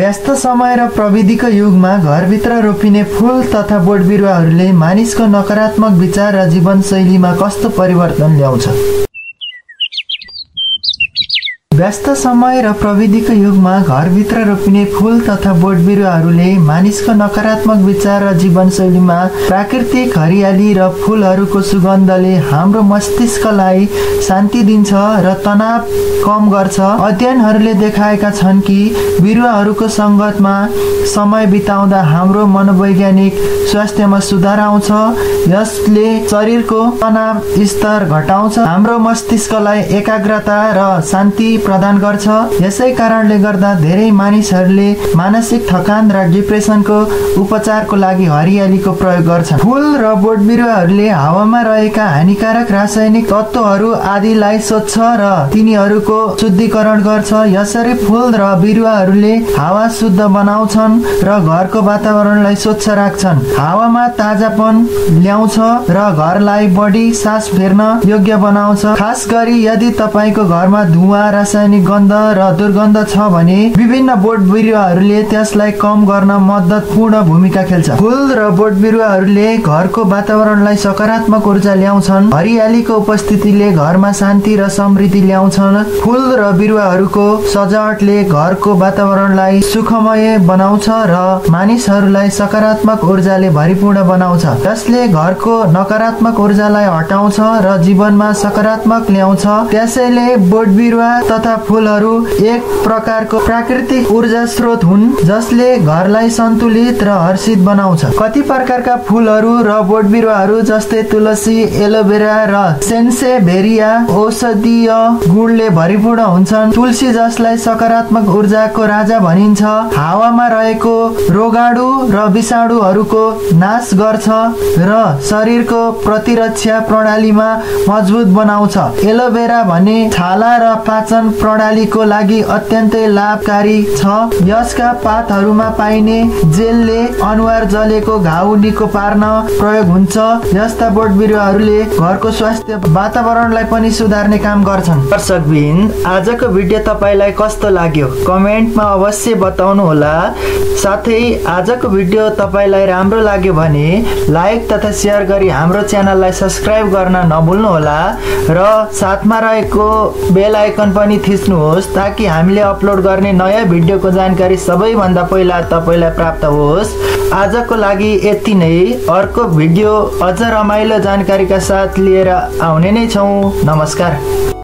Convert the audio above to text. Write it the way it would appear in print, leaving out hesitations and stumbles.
व्यस्त समय र प्रविधिको युगमा घरभित्र रोपिने फूल तथा बोट बिरुवाहरूले मानिसको नकारात्मक विचार र जीवनशैलीमा कस्तो परिवर्तन ल्याउँछ? व्यस्त समय र प्रविधिको युगमा घरभित्र रोपिने फूल तथा बोट बिरुवाहरूले मानिसको नकारात्मक विचार र जीवनशैलीमा प्राकृतिक हरियाली र फूलहरूको सुगन्धले हाम्रो मस्तिष्कलाई शान्ति दिन्छ र तनाव कम गर्छ। अध्ययनहरूले देखाएका छन् कि बिरुवाहरूको सङ्गतमा समय बिताउँदा हाम्रो मनोवैज्ञानिक स्वास्थ्यमा सुधार आउँछ। यसले शरीरको तनाव स्तर घटाउँछ, हाम्रो मस्तिष्कलाई एकाग्रता र शान्ति प्रदान गर्छ। यसै कारणले गर्दा धेरै मानिसहरूले मानसिक थकान र डिप्रेसनको उपचारको लागि हरियालीको प्रयोग गर्छन्। फूल र बोट बिरुवाहरूले हावामा रहेका हानिकारक रासायनिक तत्त्वहरू आदिलाई सोच्छ र तिनीहरूको शुद्धिकरण गर्छ। यसरी फूल र बिरुवाहरूले हावा शुद्ध बनाउँछन् र घरको वातावरणलाई स्वच्छ राख्छन्। हावामा ताजापन ल्याउँछ र घरलाई बढी सास फेर्न योग्य बनाउँछ। खास गरी यदि तपाईको घरमा धुवा, रासायनिक गन्ध र दुर्गन्ध छ भने विभिन्न बोट बिरुवाहरूले त्यसलाई कम गर्न महत्त्वपूर्ण भूमिका खेल्छ। फूल र बोट बिरुवाहरूले घरको वातावरणलाई सकारात्मक ऊर्जा ल्याउँछन्। हरियालीको उपस्थितिले घरमा शान्ति र समृद्धि ल्याउँछन्। फूल र बिरुवाहरूको सजावटले घरको वातावरणलाई सुखमय बनाउँछ र मानिसहरूलाई सकारात्मक ऊर्जाले भरिपूर्ण बनाउँछ। त्यसले घरको नकारात्मक ऊर्जालाई हटाउँछ र जीवनमा सकारात्मक ल्याउँछ। त्यसैले बोट बिरुवा तथा फूलहरू एक प्रकारको प्राकृतिक ऊर्जा स्रोत हुन् जसले घरलाई सन्तुलित र हर्षित बनाउँछ। कति प्रकारका फूलहरू र बोट बिरुवाहरू जस्तै तुलसी, एलोभेरा र सेन्सेभेरिया औषधीय गुणले भरिपूर्ण हुन्छन्। तुलसी, जसलाई सकारात्मक ऊर्जाको राजा भनिन्छ, हावामा रहेको रोगाणु र विषाणुहरूको नाश गर्छ र शरीरको प्रतिरक्षा प्रणालीमा मजबुत बनाउँछ। एलोभेरा भने छाला र पाचन प्रणालीको लागि अत्यन्तै लाभकारी छ। यसका पातहरूमा पाइने जेलले अनुहार जलेको घाउ निको पार्न प्रयोग हुन्छ। यस्ता बोट बिरुवाहरूले घरको स्वास्थ्य वातावरणलाई पनि सुधार्ने काम गर्छन्। दर्शकबिन, आजको भिडियो तपाईलाई कस्तो लाग्यो कमेन्टमा अवश्य बताउनु होला। साथै आजको भिडियो तपाईलाई राम्रो लाग्यो भने लाइक तथा शेयर गरी हाम्रो च्यानललाई सब्स्क्राइब गर्न नभुल्नु होला र साथमा रहेको बेल आइकन पनि थिच्नुहोस् ताकि हामीले अपलोड गर्ने नयाँ भिडियोको जानकारी सबैभन्दा पहिला तपाईलाई प्राप्त होस्। आजको लागि यति नै। अर्को भिडियो अझ रमाइलो जानकारीका साथ लिएर आउने नै छौँ। नमस्कार।